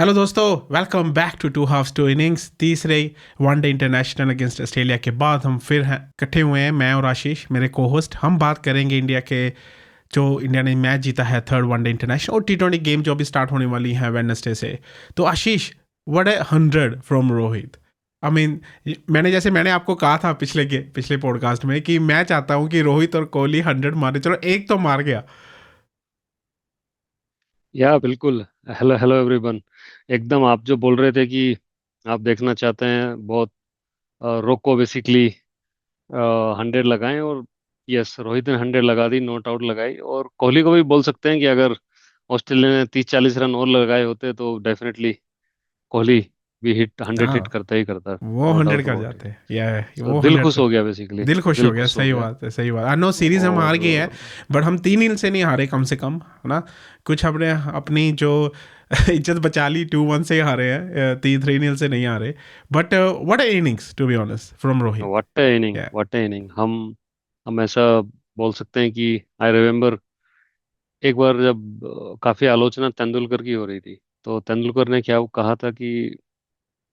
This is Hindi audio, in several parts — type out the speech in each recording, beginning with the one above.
हेलो दोस्तों, welcome back to two halves two innings. तीसरे वनडे इंटरनेशनल अगेंस्ट ऑस्ट्रेलिया के बाद हम फिर हैं इकट्ठे हुए हैं, मैं और आशीष मेरे को होस्ट। हम बात करेंगे इंडिया के जो इंडिया ने मैच जीता है थर्ड वनडे इंटरनेशनल और T20 गेम जो अभी स्टार्ट होने वाली है वेडनेसडे से। तो Ashish, what a 100 from Rohit. I mean, मैंने आपको कहा था पिछले पॉडकास्ट में कि मैं चाहता हूँ कि रोहित और कोहली 100 मारे, चलो एक तो मार गया। या बिल्कुल। Hello hello everyone. एकदम आप जो बोल रहे थे कि आप देखना चाहते हैं बहुत, रोको बेसिकली 100 लगाएं। और यस, रोहित ने 100 लगा दी, नॉट आउट लगाई। और कोहली को भी बोल सकते हैं कि अगर ऑस्ट्रेलिया ने 30-40 रन और लगाए होते तो डेफिनेटली कोहली भी 100 हिट हाँ, करता ही करता। वो नो 100 डाउट कर अबाउट इट। जाते हैं या तो वो दिल 100 खुश कर। हो गया बेसिकली। दिल खुश हो दिल गया, खुश हो सही गया। बात है, सही बात। आई नो सीरीज हम हार गए हैं, और बट हम 3 इनिंग से नहीं हारे कम से कम, है ना। कुछ हमने अपनी जो इज्जत बचा ली, 2-1 से ही हारे हैं, 3 इनिंग से नहीं हारे। But what innings to be honest from Rohit. What a inning, या व्हाट ए इनिंग। हम ऐसा बोल सकते हैं कि आई रिमेम्बर एक बार जब काफी आलोचना तेंदुलकर की हो रही थी, तो तेंदुलकर ने क्या कहा था कि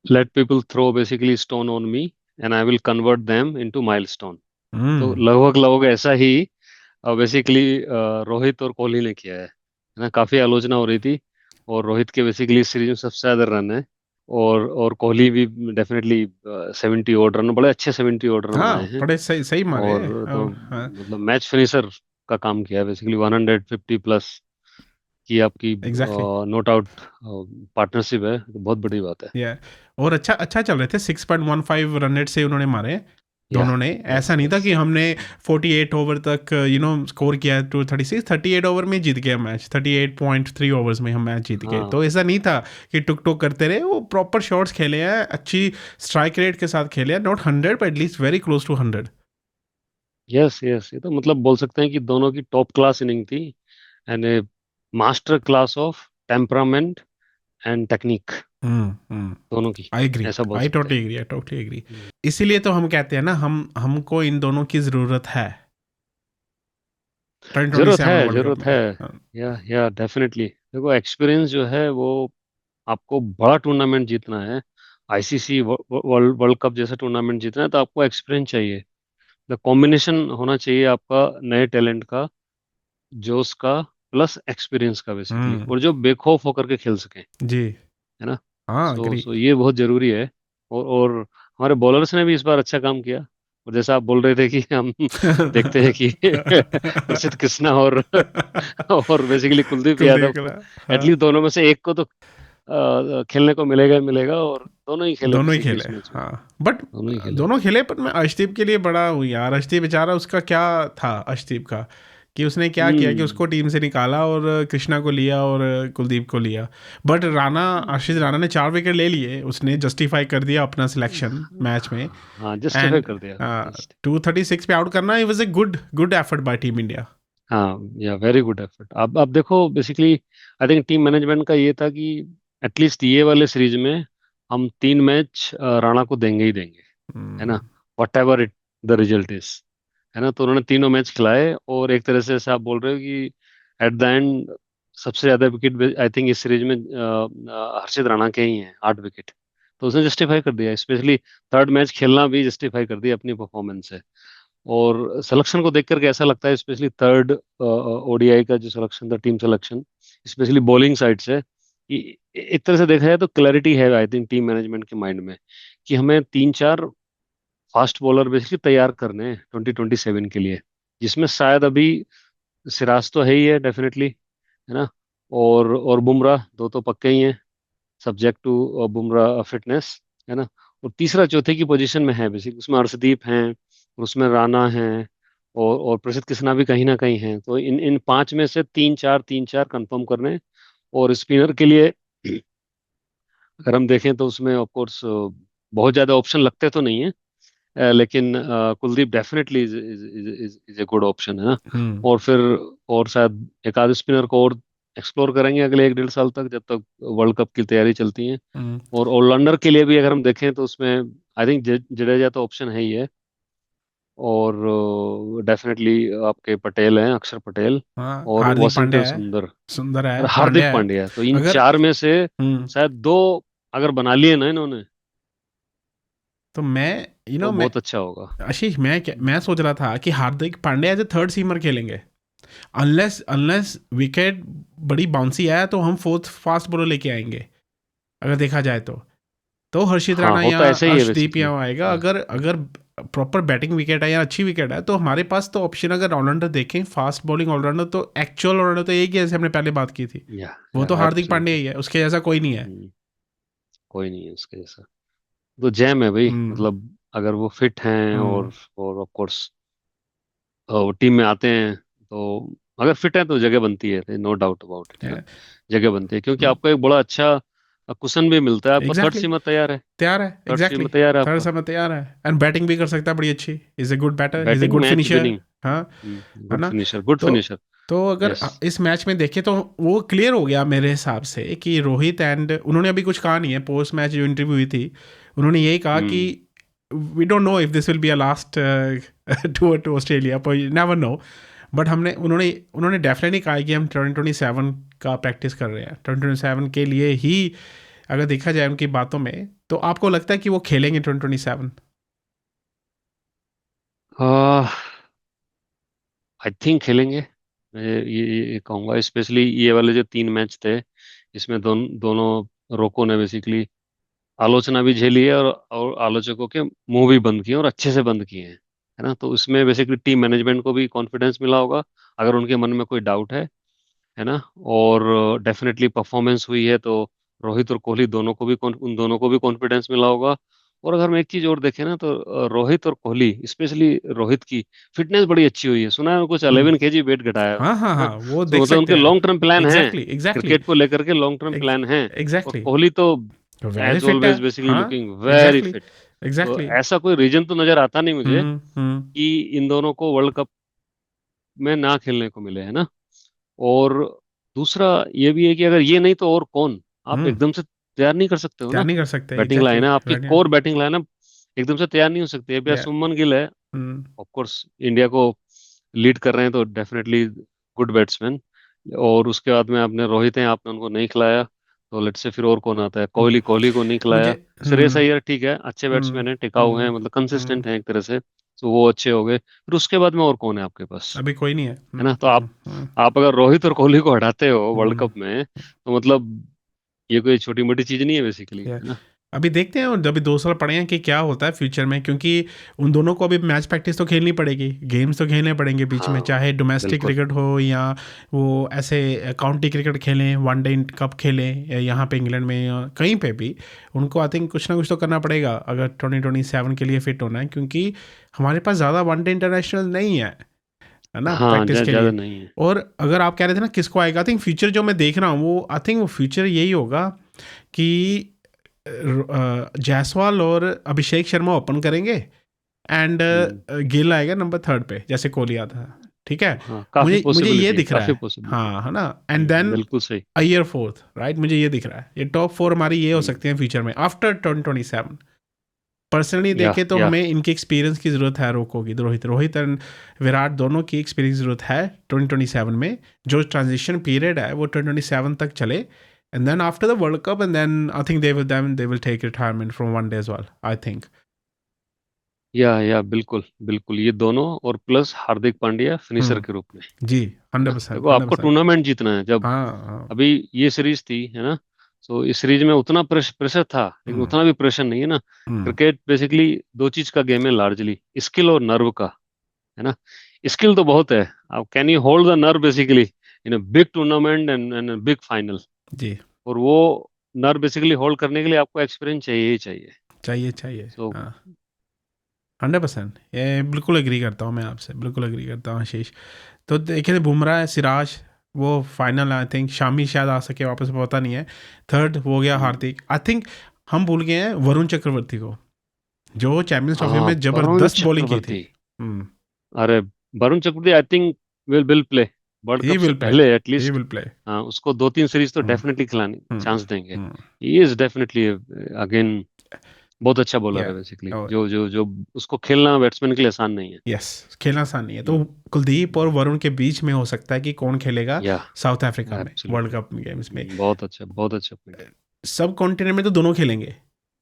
let people throw basically stone on me and I will convert them into milestone. तो हम्म। लगभग लगभग ऐसा ही बेसिकली रोहित और कोहली ने किया है ना। काफी आलोचना हो रही थी। और रोहित के बेसिकली इस सीरीज में सबसे ज्यादा रन है। और कोहली भी डेफिनेटली 70 ओवर रन, बड़े अच्छे 70 ओवर रन बनाए हाँ, हैं। बड़े सही सही मारे। और तो हाँ, मतलब मैच फिनिशर का काम किया है बेसिकली, 150+ की आपकी एग्जैक्टली। नोट आउट पार्टनरशिप है, तो बहुत बड़ी बात है। या और अच्छा अच्छा चल रहे थे, 6.15 रन रेट से उन्होंने मारे या दोनों ने। यस ऐसा नहीं था यस। कि हमने 48 ओवर तक स्कोर किया है टू 38 ओवर में जीत गया मैच, 38.3 ओवर्स में हम मैच जीत गए। हाँ। तो ऐसा नहीं था कि टुक टुक करते रहे, वो प्रॉपर शॉट्स खेले हैं, अच्छी स्ट्राइक रेट के साथ खेले हैं। Not 100 but at least very close to 100। Yes yes, ये तो मतलब बोल सकते हैं कि दोनों की टॉप क्लास इनिंग थी। And a master class of temperament and technique, hmm. दोनों की। आई एग्री, ऐसा बोल आई सकते टोटली हैं। Agree, I totally agree. Hmm. इसीलिए तो हम कहते हैं ना, हमको इन दोनों की जरूरत है 2027 वर्ल्ड कप जरूरत में। है। हाँ। या डेफिनेटली देखो, एक्सपीरियंस जो है वो, आपको बड़ा टूर्नामेंट जीतना है, आईसीसी वर्ल्ड वर्ल्ड कप जैसा टूर्नामेंट जीतना है, तो आपको एक्सपीरियंस चाहिए। द कॉम्बिनेशन होना चाहिए आपका, नए टैलेंट का, जोश का, प्लस एक्सपीरियंस का बेसिकली, हम्म। और जो बेखौफ होकर के खेल सकें, जी। है ना। हाँ, सो एग्री। सो ये बहुत जरूरी है। और हमारे बॉलर्स ने भी इस बार अच्छा काम किया। और जैसा आप बोल रहे थे कि हम देखते हैं कि प्रसिद्ध कृष्णा और बेसिकली कुलदीप कुलदीप यादव, के हाँ, एटलीस्ट दोनों में से एक को तो खेलने को मिलेगा ही मिलेगा। और दोनों ही खेले दोनों ही बेसिकली खेले। इस मैच में। हाँ, बट दोनों ही खेले। दोनों खेले, पर मैं अर्शदीप के लिए बड़ा हूँ यार। अर्शदीप बेचारा, उसका क्या था अर्शदीप का, कि उसने क्या किया कि हम्म। उसको टीम से निकाला और कृष्णा को लिया और कुलदीप को लिया। बट आशीष राणा ने 4 विकेट ले लिए, उसने जस्टिफाई कर दिया अपना सिलेक्शन मैच में। हाँ, जस्टिफाई एंड कर दिया। 236 पे आउट करना, it was a good good effort bye team India. हाँ, या वेरी गुड एफर्ट। अब देखो basically, I think team management का ये था कि एटलीस्ट ये वाले सीरीज में हम 3 मैच राणा को देंगे ही देंगे, है ना। What ever it the result is, है ना। तो उन्होंने तीनों मैच खिलाए। और एक तरह से ऐसा आप बोल रहे हो कि एट द एंड सबसे ज्यादा विकेट आई थिंक इस सीरीज में हर्षित राणा के ही हैं, 8 विकेट। तो उसने जस्टिफाई कर दिया, स्पेशली थर्ड मैच खेलना भी जस्टिफाई कर दिया अपनी परफॉर्मेंस से। और सिलेक्शन को देख करके ऐसा लगता है, स्पेशली थर्ड ओडीआई का जो सिलेक्शन था, team selection, specially bowling side से, कि एक तरह से देखा जाए तो क्लैरिटी है आई थिंक टीम मैनेजमेंट के माइंड में, कि हमें 3-4 फास्ट बॉलर बेसिकली तैयार करने हैं 2027 के लिए, जिसमें शायद अभी सिराज तो है ही है डेफिनेटली, है ना। और बुमराह दो तो पक्के ही हैं, सब्जेक्ट टू बुमराह फिटनेस, है ना। और तीसरा चौथे की पोजीशन में है बेसिक, उसमें अर्शदीप हैं, उसमें राणा हैं, और प्रसिद्ध कृष्णा भी कहीं ना कहीं हैं। तो इन इन 5 में से तीन चार कंफर्म करने हैं। और स्पिनर के लिए अगर हम देखें तो उसमें ऑफ कोर्स बहुत ज्यादा ऑप्शन लगते तो नहीं है, लेकिन Kuldeep definitely is is a good option, है ना। हम्म। और फिर और शायद एक आध स्पिनर को और एक्सप्लोर करेंगे अगले 1-1.5 साल तक, जब तक वर्ल्ड कप की तैयारी चलती है। हम्म। और ऑलराउंडर के लिए भी अगर हम देखें तो उसमें आई थिंक जडेजा तो ऑप्शन है ही है। और डेफिनेटली आपके पटेल हैं, अक्षर पटेल, हाँ, और हार्दिक वॉशिंगटन पांड्या है, सुंदर सुंदर और है, हार्दिक पांड्या है। पांड्या। तो इन अगर चार में से हम्म शायद दो अगर बना लिए ना इन्होंने, तो मैं तो मैं बहुत अच्छा होगा। आशीष, मैं सोच रहा था कि Hardik Pandya as a third seamer खेलेंगे। अनलेस अनलेस विकेट बड़ी बाउंसी आया तो हम फोर्थ फास्ट बॉलर लेके आएंगे, अगर देखा जाए तो हर्षित हाँ, राणा या होता ऐसा ही है अर्शदीप बेसिकली। या आएगा। या अगर अगर प्रॉपर बैटिंग विकेट है या अच्छी विकेट है तो हमारे पास तो ऑप्शन, अगर ऑलराउंडर देखें फास्ट बॉलिंग ऑलराउंडर, तो एक्चुअल ऑलराउंडर तो एक ही है, जैसे हमने पहले बात की थी, वो या तो हार्दिक पांड्या एब्सोल्युटली। ही है, उसके जैसा कोई नहीं है। कोई नहीं है उसके जैसा। तो जैम है भाई, हम्म मतलब अगर वो फिट हैं हम्म और ऑफ कोर्स वो टीम में आते हैं, तो अगर फिट है तो जगह बनती है, नो डाउट अबाउट इट, है ना। जगह बनती है क्योंकि आपको एक बड़ा अच्छा कुशन भी मिलता है, आपका थर्ड एग्जैक्टली, सीमर तैयार है। तैयार है, थर्ड एग्जैक्टली। सीमर तैयार है थर्ड आपका। समय तैयार है, एंड बैटिंग भी कर सकता है बड़ी अच्छी, is a good batter, is a batting, good match finisher. Winning. हाँ, है गुड ना। फिनिशर, गुड तो फिनिशर। तो अगर यस। इस मैच में देखें तो वो क्लियर हो गया मेरे हिसाब से कि रोहित एंड, उन्होंने अभी कुछ कहा नहीं है, पोस्ट मैच जो इंटरव्यू हुई थी उन्होंने यही कहा कि hmm. We don't know if this will be a last tour to Australia, पर यू नेवर नो। बट हमने उन्होंने उन्होंने डेफिनेटली कहा है कि हम 2027 का प्रैक्टिस कर रहे हैं, 2027 के लिए ही। अगर देखा जाए उनकी बातों में, तो आपको लगता है कि वो खेलेंगे 2027? आई थिंक खेलेंगे। मैं ये कहूंगा, स्पेशली ये वाले जो तीन मैच थे, इसमें दोनों रोको ने बेसिकली आलोचना भी झेली है, और आलोचकों के मुंह भी बंद किए और अच्छे से बंद किए हैं, है ना। तो उसमें बेसिकली टीम मैनेजमेंट को भी कॉन्फिडेंस मिला होगा, अगर उनके मन में कोई डाउट है ना। और डेफिनेटली परफॉर्मेंस हुई है, तो रोहित और कोहली दोनों को भी उन दोनों को भी कॉन्फिडेंस मिला होगा। और अगर हम एक चीज और देखें ना, तो रोहित और कोहली, स्पेशली रोहित की फिटनेस बड़ी अच्छी हुई है। सुना है कुछ हम्म 11 kg वेट घटाया हाँ हाँ है ना। हाँ, वो तो देख मतलब सकते उनके हैं। लॉन्ग टर्म प्लान हैं, एग्जैक्टली एग्जैक्टली क्रिकेट को लेकर के लॉन्ग टर्म प्लान हैं। और एग्जैक्टली, कोहली तो वेरी एज फिट है। ऑलवेज बेसिकली हाँ, लुकिंग वेरी एग्जैक्टली फिट। तो एग्जैक्टली। ऐसा कोई रीजन तो नजर आता नहीं मुझे हम्म। कि इन दोनों को वर्ल्ड कप में ना खेलने को मिले, है ना। और दूसरा ये भी है कि अगर ये नहीं तो और कौन, आप हम्म एकदम से तैयार नहीं कर सकते हो क्या ना। नहीं कर सकते, बैटिंग लाइन एग्जैक्टली, है आपकी, राइट। कोर बैटिंग लाइन है, एकदम से तैयार नहीं हो सकती। अभी या सुमन गिल है, हम्म ऑफ कोर्स इंडिया को लीड कर रहे हैं, तो डेफिनेटली गुड बैट्समैन। और उसके बाद में आपने रोहित हैं, आपने उनको नहीं खिलाया, तो लेट्स से फिर और कौन आता है। हम्म, कोहली कोहली को नहीं मुझे खिलाया। श्रेयस अय्यर ठीक है, अच्छे हम्म बैट्समैन हैं, टिकाऊ हम्म हैं, मतलब कंसिस्टेंट हम्म हैं एक तरह से, तो वो अच्छे हो गए। फिर उसके बाद में और कौन है आपके पास, अभी कोई नहीं है। है ना। तो आप अगर रोहित और कोहली को हटाते हो वर्ल्ड हम्म कप में, तो मतलब ये कोई छोटी मोटी चीज नहीं है बेसिकली, या है ना। अभी देखते हैं, और अभी 2 साल पड़े हैं कि क्या होता है फ्यूचर में, क्योंकि उन दोनों को अभी मैच प्रैक्टिस तो खेलनी पड़ेगी, गेम्स तो खेलने पड़ेंगे बीच में, हाँ, चाहे डोमेस्टिक बिल्कुल। क्रिकेट हो या वो ऐसे काउंटी क्रिकेट खेलें, वनडे कप खेलें, या यहाँ पे इंग्लैंड में या कहीं पे भी, उनको आई थिंक कुछ ना कुछ तो करना पड़ेगा अगर 2027 के लिए फिट होना है, क्योंकि हमारे पास ज़्यादा वनडे इंटरनेशनल नहीं है ना, हाँ, प्रैक्टिस के ज्यादा लिए। नहीं है। और अगर आप कह रहे थे ना किसको आएगा, आई थिंक फ्यूचर जो मैं देख रहा हूँ, वो आई थिंक वो फ्यूचर यही होगा कि जायसवाल और अभिषेक शर्मा ओपन करेंगे, एंड हम्म। गिल आएगा नंबर थर्ड पे जैसे कोहली आता है। ठीक है, हाँ, काफी मुझे मुझे ये पॉसिबिलिटी है, दिख रहा काफी है। पॉसिबिलिटी है। हाँ, है ना, एंड देन बिल्कुल सही। अय्यर फोर्थ, राइट, मुझे ये दिख रहा है, ये टॉप फोर हमारी ये हो हम्म। सकती है फ्यूचर में आफ्टर 2027। पर्सनली या देखे तो या हमें इनके एक्सपीरियंस की ज़रूरत है, रोको की, रोहित रोहित एंड विराट दोनों की एक्सपीरियंस की ज़रूरत है 2027 में। जो ट्रांजिशन पीरियड है वो 2027 तक चले, and then after the world cup, and then I think they will take retirement from one day as well, I think. या बिल्कुल बिल्कुल, ये दोनों और plus Hardik Pandya finisher hmm के रूप में, जी, है हंड्रेड ना। परसेंट देखो, हंड्रेड आपको परसेंट टूर्नामेंट जीतना है। जब हाँ हाँ। अभी ये सीरीज थी, है ना, तो इस सीरीज में उतना प्रेशर था, लेकिन हम्म उतना भी प्रेशर नहीं है ना। हम्म क्रिकेट बेसिकली दो चीज का गेम है लार्जली, स्किल और नर्व का, है ना। स्किल तो बहुत है, आप can you hold the nerve basically in a big tournament and big final. जी, और वो नर्व बेसिकली होल्ड करने के लिए आपको एक्सपीरियंस चाहिए ही चाहिए। चाहिए चाहिए, सो हाँ, 100%, ये बिल्कुल एग्री करता हूँ मैं आपसे, बिल्कुल एग्री करता हूँ आशीष। तो देखिए बुमराह, सिराज, वो फाइनल आई थिंक शामी शायद आ सके वापस, पता नहीं है। थर्ड हो गया हार्दिक, आई थिंक हम भूल गए हैं वरुण चक्रवर्ती को, जो चैंपियंस ट्रॉफी हाँ, में वरुण जबरदस्त बॉलिंग की थी। चक्रवर्ती। हम्म अरे, Varun Chakravarthy I think will play world ही कप से विल प्ले, पहले ही एटलीस्ट। Will play. हाँ, उसको दो तीन सीरीज तो हम्म डेफिनेटली खिलाने हम्म चांस देंगे। हम्म ही इज डेफिनेटली अगेन बहुत अच्छा बॉलर या है बेसिकली, और जो जो जो उसको खेलना बैट्समैन के लिए आसान नहीं है। यस, खेलना आसान नहीं है। तो हम्म, कुलदीप और हम्म, वरुण के बीच में हो सकता है कि कौन खेलेगा या साउथ अफ्रीका में वर्ल्ड एब्सोल्युटली, कप गेम्स में। बहुत अच्छा पॉइंट। सब कॉन्टिनेंट में तो दोनों खेलेंगे,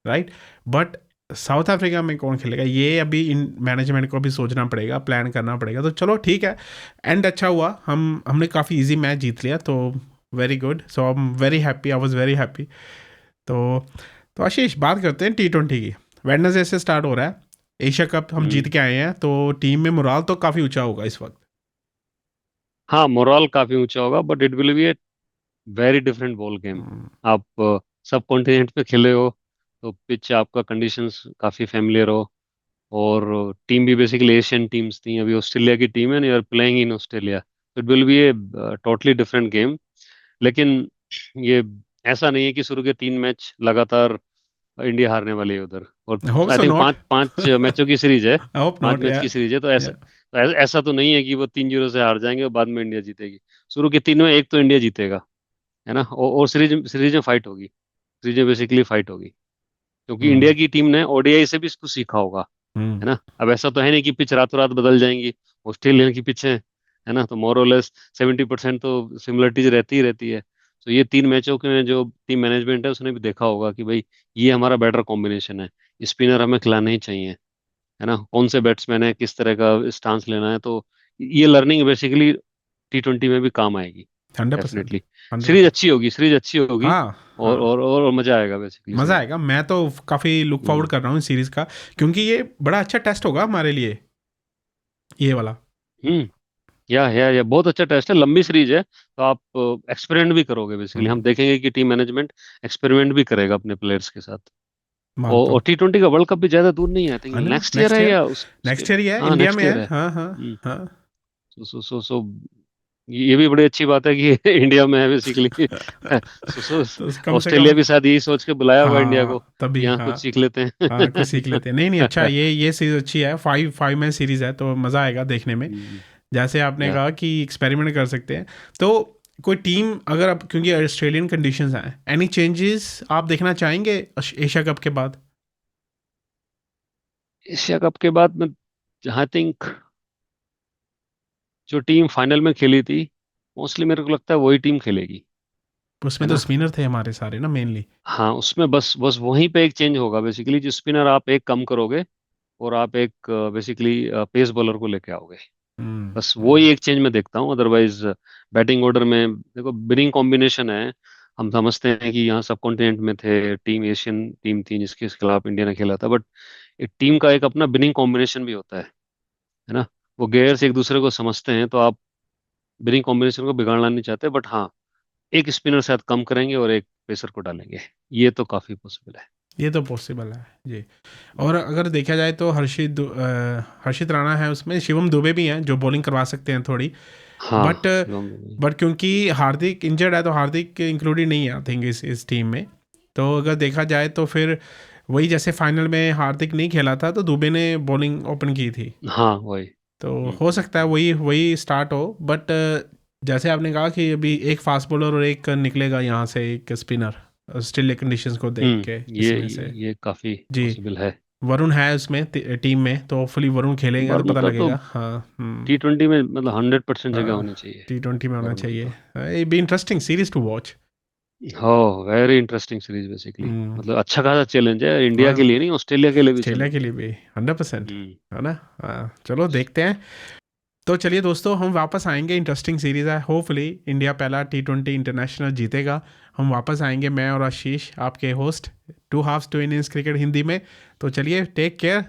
राइट, बट साउथ अफ्रीका में कौन खेलेगा ये अभी इन मैनेजमेंट को भी सोचना पड़ेगा, प्लान करना पड़ेगा। तो चलो ठीक है, एंड अच्छा हुआ, हमने काफ़ी इजी मैच जीत लिया, तो very good, so I am very happy, I was very happy. तो तो आशीष, बात करते हैं T20 की। वेडनेसडे से स्टार्ट हो रहा है, एशिया कप हम जीत हम्म। के आए हैं, तो टीम में मोराल तो काफ़ी ऊंचा होगा इस वक्त। हाँ, मोरल काफी ऊंचा होगा, but it will be a very different ball game. Hmm, आप सब कॉन्टिनेंट पे खेले हो, तो पिच आपका कंडीशंस काफी फेमिलियर हो, और टीम भी बेसिकली एशियन टीम्स थी, अभी ऑस्ट्रेलिया की टीम है, you are playing in Australia, it will be a totally different game. लेकिन ये ऐसा नहीं है कि शुरू के 3 मैच लगातार इंडिया हारने वाली है उधर, और hope I so think not. पांच पांच मैचों की सीरीज है। आई होप पांच नॉट, मैच या की सीरीज है, तो ऐसा तो नहीं है कि वो 3-0 से हार जाएंगे और बाद में इंडिया जीतेगी। शुरू के 3 में एक तो इंडिया जीतेगा, है ना, और सीरीज सीरीज में फाइट होगी, सीरीज में बेसिकली फाइट होगी, क्योंकि इंडिया हम्म की टीम ने ओडीआई से भी कुछ सीखा होगा, हम्म है ना। अब ऐसा तो है नहीं कि पिच रातों रात बदल जाएंगी, ऑस्ट्रेलियन की पिच है ना, तो मोर और लेस 70% तो सिमिलरिटीज रहती ही रहती है। तो ये 3 मैचों के में जो टीम मैनेजमेंट है उसने भी देखा होगा कि भाई ये हमारा बेटर कॉम्बिनेशन है, स्पिनर हमें खिलाने ही चाहिए, है ना, कौन से बैट्समैन है, किस तरह का स्टांस लेना है, तो ये लर्निंग बेसिकली T20 में भी काम आएगी 100%, डेफिनेटली। सीरीज 100%। अच्छी होगी, सीरीज अच्छी होगी, हाँ हाँ, और मजा आएगा बेसिकली मज़ा सीरीज। आएगा, मैं तो काफ़ी लुक फॉरवर्ड हम्म, कर रहा हूँ इस सीरीज़ का, क्योंकि ये बड़ा अच्छा टेस्ट होगा हमारे लिए, ये वाला। हम्म। या बहुत अच्छा टेस्ट है, लंबी सीरीज है, तो आप एक्सपेरिमेंट भी करोगे बेसिकली, हम हम्म, देखेंगे कि टीम मैनेजमेंट एक्सपेरिमेंट भी करेगा अपने प्लेयर्स के साथ। मानता और हूँ। T20 का वर्ल्ड कप भी ज्यादा दूर नहीं है, आई थिंक है ना, नेक्स्ट ईयर नेक्स्ट है ईयर, या उसके। नेक्स्ट ईयर ही है, हाँ, इंडिया नेक्स्ट में है, ईयर है। हाँ हाँ हम्म। हाँ। सो ये भी बड़ी अच्छी बात है कि इंडिया में है बेसिकली। तो कम से ऑस्ट्रेलिया कम, भी शायद यही सोच के बुलाया हुआ इंडिया को हाँ कि तभी, यहाँ हाँ कुछ सीख लेते हैं। हाँ, कुछ सीख लेते हैं। नहीं नहीं, अच्छा, ये सीरीज अच्छी है, फाइव फाइव मैच सीरीज है, तो मज़ा आएगा देखने में। हम्म, जैसे आपने या कहा कि एक्सपेरिमेंट कर सकते हैं, तो कोई टीम अगर अब, क्योंकि ऑस्ट्रेलियन कंडीशंस हैं, एनी चेंजेस आप देखना चाहेंगे एशिया कप के बाद? एशिया कप के बाद में आई थिंक जो टीम फाइनल में खेली थी, मोस्टली मेरे को लगता है वही टीम खेलेगी, उसमें है तो ना। स्पिनर थे हमारे सारे ना, मेनली। हाँ, उसमें बस बस वहीं पे एक चेंज होगा बेसिकली, जो स्पिनर आप एक कम करोगे और आप एक बेसिकली पेस बॉलर को लेके आओगे, बस वो ही एक चेंज मैं देखता हूँ। अदरवाइज बैटिंग ऑर्डर में देखो विनिंग कॉम्बिनेशन है, हम समझते हैं कि यहाँ सब कॉन्टिनेंट में थे, टीम एशियन टीम थी जिसके खिलाफ इंडिया ने खेला था, बट एक टीम का एक अपना विनिंग कॉम्बिनेशन भी होता है ना। वो गेयर्स एक दूसरे को समझते हैं, तो आप विनिंग कॉम्बिनेशन को बिगाड़ना नहीं चाहते, बट हाँ, एक स्पिनर शायद कम करेंगे और एक पेसर को डालेंगे, ये तो काफी पॉसिबल है। ये तो पॉसिबल है जी। और अगर देखा जाए तो हर्षित राणा है उसमें, शिवम दुबे भी हैं जो बॉलिंग करवा सकते हैं थोड़ी, हाँ, बट शिवम दुबे। क्योंकि हार्दिक इंजर्ड है, तो हार्दिक इंक्लूडेड नहीं है आई थिंक इस टीम में। तो अगर देखा जाए तो फिर वही, जैसे फाइनल में हार्दिक नहीं खेला था तो दुबे ने बॉलिंग ओपन की थी, हाँ, वही। तो हो सकता है हम्म। वही वही स्टार्ट हो, बट जैसे आपने कहा कि अभी एक फास्ट बॉलर और एक निकलेगा यहाँ से, एक स्पिनर, ऑस्ट्रेलिया कंडीशंस को देख के इसमें से। ये काफी जी, पॉसिबल है। वरुण है उसमें टीम में, तो होपफुली वरुण खेलेगा तो वरुण पता का तो लगेगा, हाँ। T20 में मतलब 100% जगह हाँ, होनी चाहिए T20 में होना वरुण की चाहिए, तो। ये भी इंटरेस्टिंग सीरीज टू वॉच। हो, वेरी इंटरेस्टिंग सीरीज बेसिकली, हम्म, मतलब अच्छा खासा चैलेंज है इंडिया के हाँ, लिए, नहीं ऑस्ट्रेलिया के लिए भी ऑस्ट्रेलिया के चैलेंज लिए है। भी 100%, हम्म। है ना। हाँ, चलो देखते हैं। तो चलिए दोस्तों, हम वापस आएंगे, इंटरेस्टिंग सीरीज़ है, होपफुली इंडिया पहला T20 इंटरनेशनल जीतेगा। हम वापस आएंगे, मैं और आशीष आपके host, two halves two innings cricket Hindi में। तो चलिए, टेक केयर।